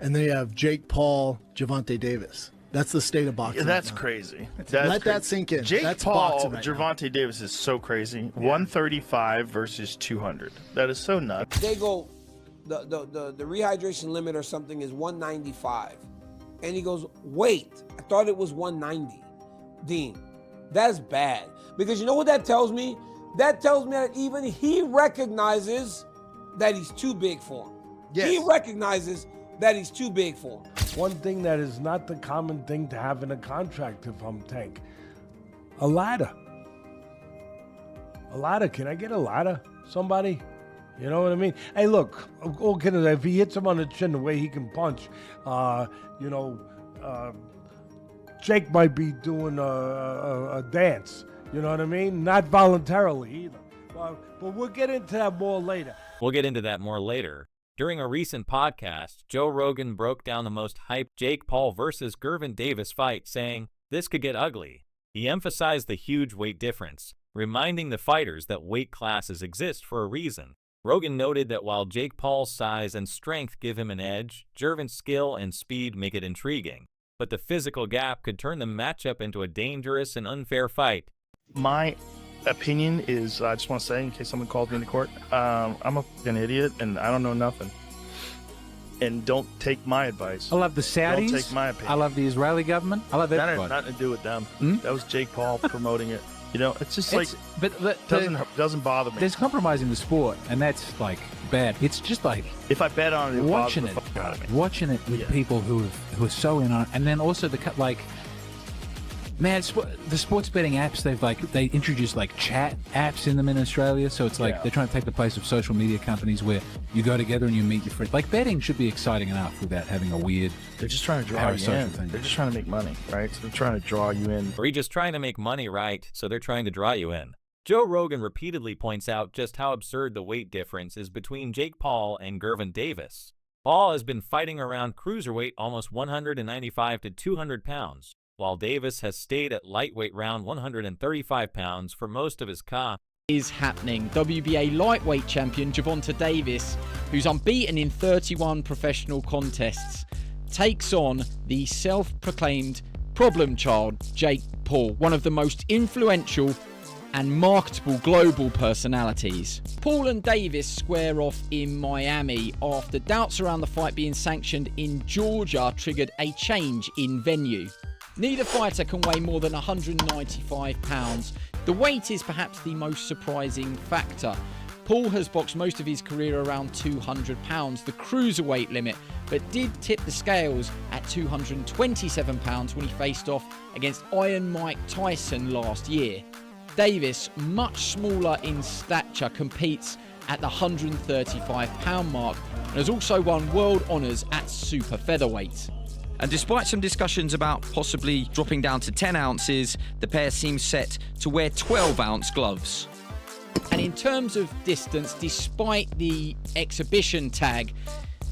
and then you have Jake Paul, Gervonta Davis. That's the state of boxing. Yeah, that's right now. crazy. Let that sink in. Jake That's Paul, boxing right now. Gervonta Davis is so crazy. 135 versus 200. That is so nuts. They go, the rehydration limit or something is 195. And he goes, wait, I thought it was 190. Dean, that's bad. Because you know what that tells me? That tells me that even he recognizes that he's too big for him. Yes. He recognizes that he's too big for him. One thing that is not the common thing to have in a contract if I'm Tank. A ladder. A ladder. Can I get a ladder? Somebody? You know what I mean? Hey, look, all kidding. If he hits him on the chin the way he can punch, Jake might be doing a dance. You know what I mean? Not voluntarily either. But we'll get into that more later. We'll get into that more later. During a recent podcast, Joe Rogan broke down the most hyped Jake Paul versus Gervonta Davis fight, saying, "This could get ugly." He emphasized the huge weight difference, reminding the fighters that weight classes exist for a reason. Rogan noted that while Jake Paul's size and strength give him an edge, Gervonta's skill and speed make it intriguing. But the physical gap could turn the matchup into a dangerous and unfair fight. My opinion is, I just want to say, in case someone calls me into court, I'm a fucking idiot and I don't know nothing. And don't take my advice. I love the Saudis. Don't take my opinion. I love the Israeli government. I love That everyone. had nothing to do with them. Hmm? That was Jake Paul promoting it. You know, it's just doesn't bother me. There's compromising the sport, and that's like bad. It's just like if I bet on it, watching it with people who are so in on it, and then also man, the sports betting apps, they introduced like chat apps in them in Australia, so it's like they're trying to take the place of social media companies where you go together and you meet your friends. Like betting should be exciting enough without having a weird. They're just trying to draw you in. They're just trying to make money, right? So they're trying to draw you in. Or you're just trying to make money, right? So they're trying to draw you in. Joe Rogan repeatedly points out just how absurd the weight difference is between Jake Paul and Gervonta Davis. Paul has been fighting around cruiserweight almost 195 to 200 pounds, while Davis has stayed at lightweight round 135 pounds for most of his career. Is happening. WBA lightweight champion Gervonta Davis, who's unbeaten in 31 professional contests, takes on the self-proclaimed problem child Jake Paul, one of the most influential and marketable global personalities. Paul and Davis square off in Miami after doubts around the fight being sanctioned in Georgia triggered a change in venue. Neither fighter can weigh more than 195 pounds. The weight is perhaps the most surprising factor. Paul has boxed most of his career around 200 pounds, the cruiserweight limit, but did tip the scales at 227 pounds when he faced off against Iron Mike Tyson last year. Davis, much smaller in stature, competes at the 135 pound mark and has also won world honours at super featherweight. And despite some discussions about possibly dropping down to 10 ounces, the pair seem set to wear 12-ounce gloves. And in terms of distance, despite the exhibition tag,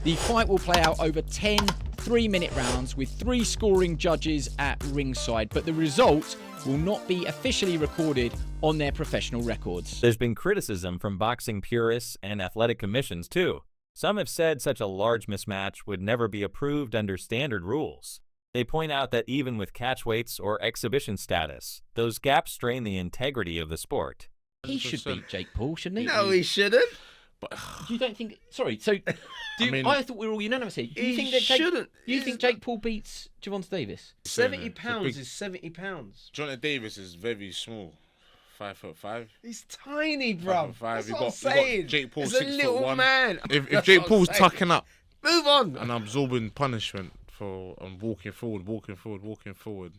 the fight will play out over 10 3-minute rounds with 3 scoring judges at ringside, but the result will not be officially recorded on their professional records. There's been criticism from boxing purists and athletic commissions too. Some have said such a large mismatch would never be approved under standard rules. They point out that even with catch weights or exhibition status, those gaps strain the integrity of the sport. He should beat Jake Paul, shouldn't he? No, he shouldn't. But you don't think? Sorry. So, I thought we were all unanimous here. Do you think that Jake Paul beats Gervonta Davis? 70 pounds is 70 pounds. Gervonta Davis is very small. 5'5". He's tiny, bro. 5'5". That's You what I'm got saying. Jake Paul He's a little 6'1". man. If Jake Paul's tucking up, move on, and absorbing punishment for walking forward,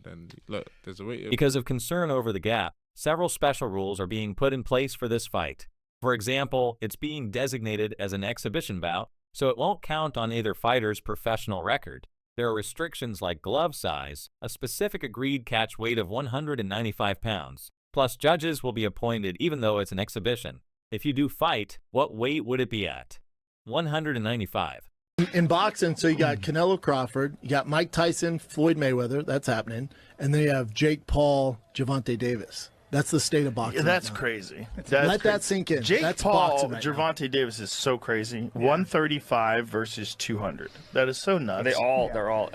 then look, there's a way. Because of concern over the gap, several special rules are being put in place for this fight. For example, it's being designated as an exhibition bout, so it won't count on either fighter's professional record. There are restrictions like glove size, a specific agreed catch weight of 195 pounds, plus judges will be appointed even though it's an exhibition. If you do fight, what weight would it be at? 195. In boxing, so you got Canelo Crawford, you got Mike Tyson, Floyd Mayweather, that's happening, and then you have Jake Paul, Gervonta Davis. That's the state of boxing. Yeah, that's right now. crazy. Let that sink in. Jake That's Paul, boxing right now. Gervonta Davis is so crazy. 135 versus 200. That is so nuts. They're all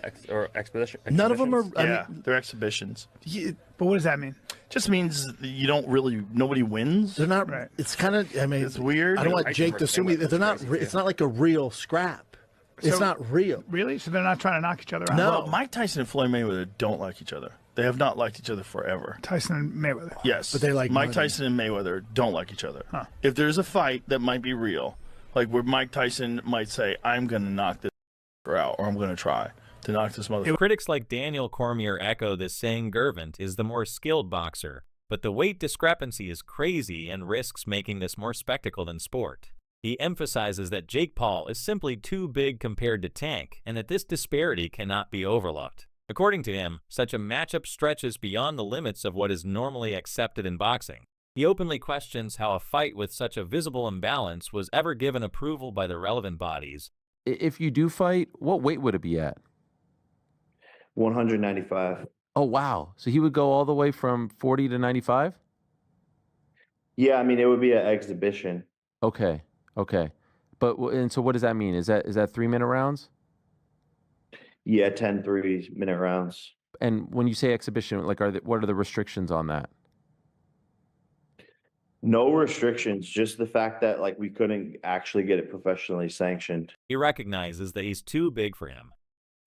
expedition. None of them are. Yeah, they're exhibitions. But what does that mean? Just means you don't really. Nobody wins. They're not. Right. It's kind of. I mean, It's weird. I don't want Jake to assume they're not. It's not like a real scrap. It's not real. Really? So they're not trying to knock each other out? No. Well, Mike Tyson and Floyd Mayweather don't like each other. They have not liked each other forever. Tyson and Mayweather. Yes, But they like Mike more Tyson and Mayweather don't like each other. Huh. If there's a fight that might be real, like where Mike Tyson might say, "I'm going to knock this out," or "I'm going to try to knock this motherfucker." Critics like Daniel Cormier echo this, saying Gervonta is the more skilled boxer, but the weight discrepancy is crazy and risks making this more spectacle than sport. He emphasizes that Jake Paul is simply too big compared to Tank, and that this disparity cannot be overlooked. According to him, such a matchup stretches beyond the limits of what is normally accepted in boxing. He openly questions how a fight with such a visible imbalance was ever given approval by the relevant bodies. If you do fight, what weight would it be at? 195. Oh, wow. So he would go all the way from 40 to 95? Yeah, I mean, it would be an exhibition. Okay. Okay. And so what does that mean? Is that 3-minute rounds? Yeah, 10 3-minute rounds. And when you say exhibition, like, what are the restrictions on that? No restrictions, just the fact that like we couldn't actually get it professionally sanctioned. He recognizes that he's too big for him.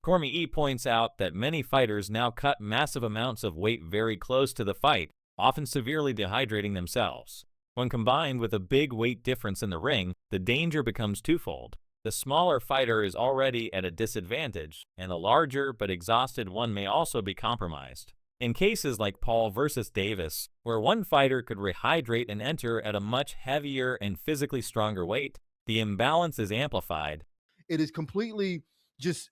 Cormier points out that many fighters now cut massive amounts of weight very close to the fight, often severely dehydrating themselves. When combined with a big weight difference in the ring, the danger becomes twofold. The smaller fighter is already at a disadvantage, and the larger but exhausted one may also be compromised. In cases like Paul versus Davis, where one fighter could rehydrate and enter at a much heavier and physically stronger weight, the imbalance is amplified. It is completely just,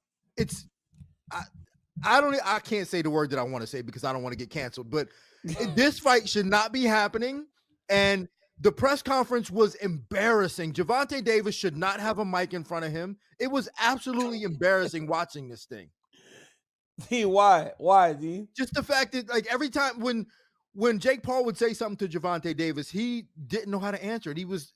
I can't say the word that I want to say because I don't want to get canceled, but this fight should not be happening. And the press conference was embarrassing. Gervonta Davis should not have a mic in front of him. It was absolutely embarrassing watching this thing. D, why? Why, D? Just the fact that like every time when Jake Paul would say something to Gervonta Davis, he didn't know how to answer it. He was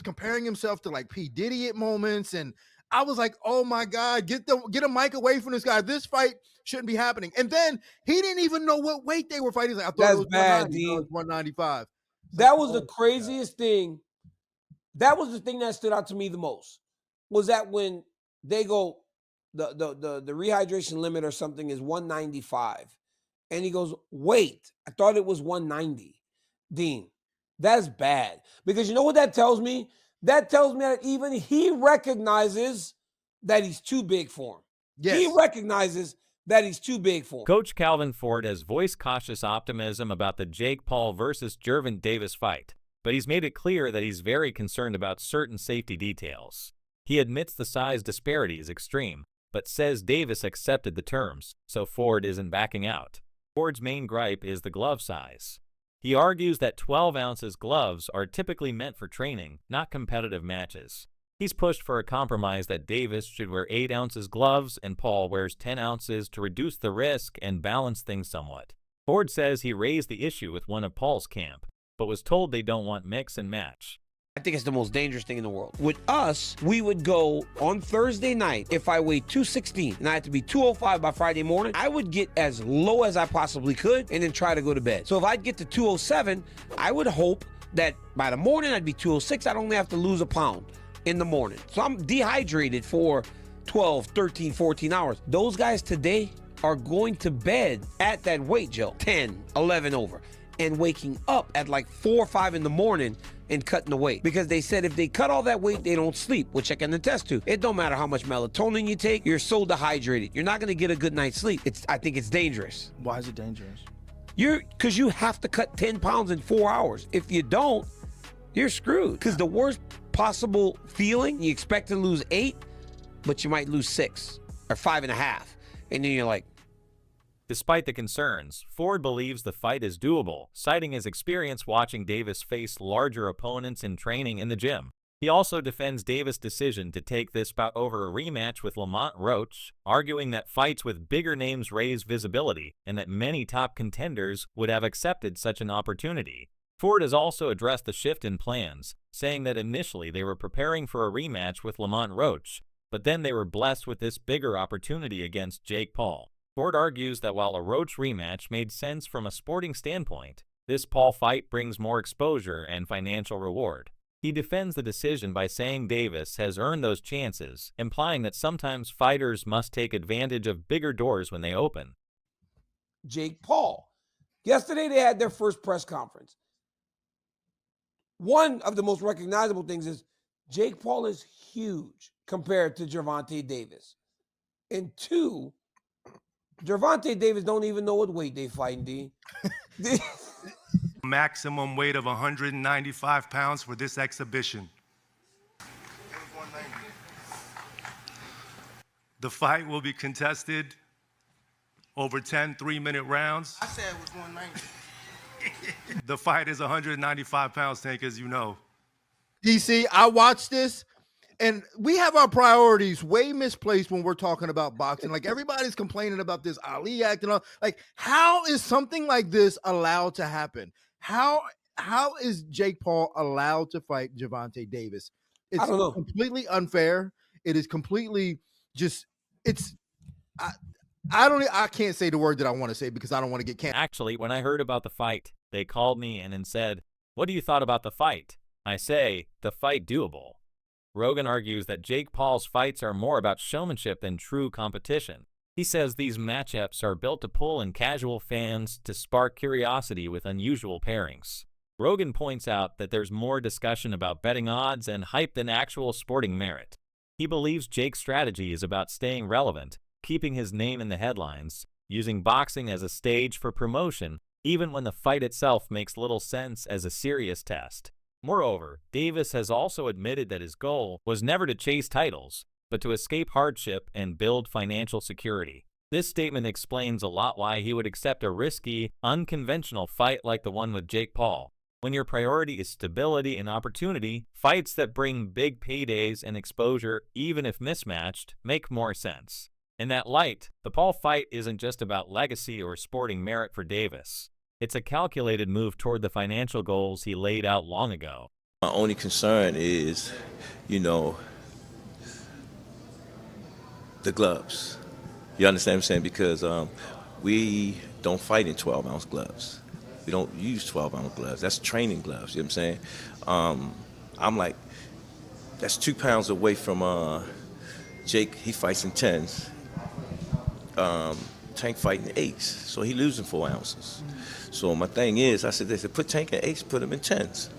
comparing himself to like P. Diddy at moments, and I was like, oh my God, get a mic away from this guy. This fight shouldn't be happening. And then he didn't even know what weight they were fighting. He's like, I thought That's it was bad, 190. D. No, it's 195. That was the craziest thing. That was the thing that stood out to me the most. Was that when they go, the rehydration limit or something is 195. And he goes, wait, I thought it was 190. Dean, that's bad. Because you know what that tells me? That tells me that even he recognizes that he's too big for him. Yes. He recognizes that he's too big for him. Coach Calvin Ford has voiced cautious optimism about the Jake Paul versus Gervonta Davis fight, but he's made it clear that he's very concerned about certain safety details. He admits the size disparity is extreme, but says Davis accepted the terms, so Ford isn't backing out. Ford's main gripe is the glove size. He argues that 12 ounces gloves are typically meant for training, not competitive matches. He's pushed for a compromise that Davis should wear 8 ounces gloves and Paul wears 10 ounces to reduce the risk and balance things somewhat. Ford says he raised the issue with one of Paul's camp, but was told they don't want mix and match. I think it's the most dangerous thing in the world. With us, we would go on Thursday night. If I weighed 216 and I had to be 205 by Friday morning, I would get as low as I possibly could and then try to go to bed. So if I'd get to 207, I would hope that by the morning I'd be 206. I'd only have to lose a pound in the morning. So I'm dehydrated for 12, 13, 14 hours. Those guys today are going to bed at that weight, Joe, 10, 11 over, and waking up at like 4 or 5 in the morning and cutting the weight. Because they said if they cut all that weight, they don't sleep, which I can attest to. It don't matter how much melatonin you take, you're so dehydrated. You're not gonna get a good night's sleep. I think it's dangerous. Why is it dangerous? Because you have to cut 10 pounds in 4 hours. If you don't, you're screwed. Because the worst possible feeling, you expect to lose 8, but you might lose 6 or 5.5. And then you're like, Despite the concerns, Ford believes the fight is doable, citing his experience watching Davis face larger opponents in training in the gym. He also defends Davis' decision to take this bout over a rematch with Lamont Roach, arguing that fights with bigger names raise visibility and that many top contenders would have accepted such an opportunity. Ford has also addressed the shift in plans, saying that initially they were preparing for a rematch with Lamont Roach, but then they were blessed with this bigger opportunity against Jake Paul. Ford argues that while a Roach rematch made sense from a sporting standpoint, this Paul fight brings more exposure and financial reward. He defends the decision by saying Davis has earned those chances, implying that sometimes fighters must take advantage of bigger doors when they open. Jake Paul. Yesterday they had their first press conference. One of the most recognizable things is Jake Paul is huge compared to Gervonta Davis. And two, Gervonta Davis don't even know what weight they fighting, D. Maximum weight of 195 pounds for this exhibition. The fight will be contested over 10 3-minute rounds. I said it was 190. The fight is 195 pounds, Tank, as you know. DC, I watched this, and we have our priorities way misplaced when we're talking about boxing. Like, everybody's complaining about this Ali act and all. Like, how is something like this allowed to happen? How is Jake Paul allowed to fight Gervonta Davis? It's I don't know. Completely unfair. It is completely just, I can't say the word that I want to say because I don't want to get canceled. Actually, when I heard about the fight, they called me and said, "What do you thought about the fight?" I say, "The fight doable." Rogan argues that Jake Paul's fights are more about showmanship than true competition. He says these matchups are built to pull in casual fans to spark curiosity with unusual pairings. Rogan points out that there's more discussion about betting odds and hype than actual sporting merit. He believes Jake's strategy is about staying relevant, keeping his name in the headlines, using boxing as a stage for promotion, even when the fight itself makes little sense as a serious test. Moreover, Davis has also admitted that his goal was never to chase titles, but to escape hardship and build financial security. This statement explains a lot why he would accept a risky, unconventional fight like the one with Jake Paul. When your priority is stability and opportunity, fights that bring big paydays and exposure, even if mismatched, make more sense. In that light, the Paul fight isn't just about legacy or sporting merit for Davis. It's a calculated move toward the financial goals he laid out long ago. My only concern is, the gloves. You understand what I'm saying? Because we don't fight in 12-ounce gloves. We don't use 12-ounce gloves. That's training gloves, you know what I'm saying? I'm like, that's 2 pounds away from Jake. He fights in 10s. Tank fighting 8s, so he losing 4 ounces. So my thing is, I said, they said, put Tank in 8s, put him in 10s.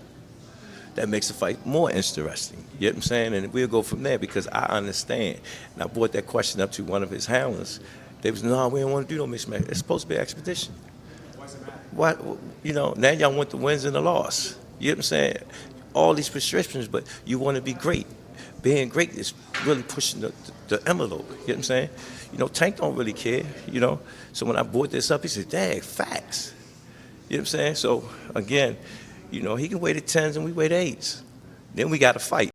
That makes the fight more interesting. You know what I'm saying? And we'll go from there because I understand. And I brought that question up to one of his handlers. They was, no, we don't want to do no mixed match. It's supposed to be an expedition. What, now y'all want the wins and the loss. You know what I'm saying? All these prescriptions, but you want to be great. Being great is really pushing the envelope. You know what I'm saying? Tank don't really care, So when I brought this up, he said, dang, facts. You know what I'm saying? So, again, he can weigh the 10s and we weigh the 8s. Then we got to fight.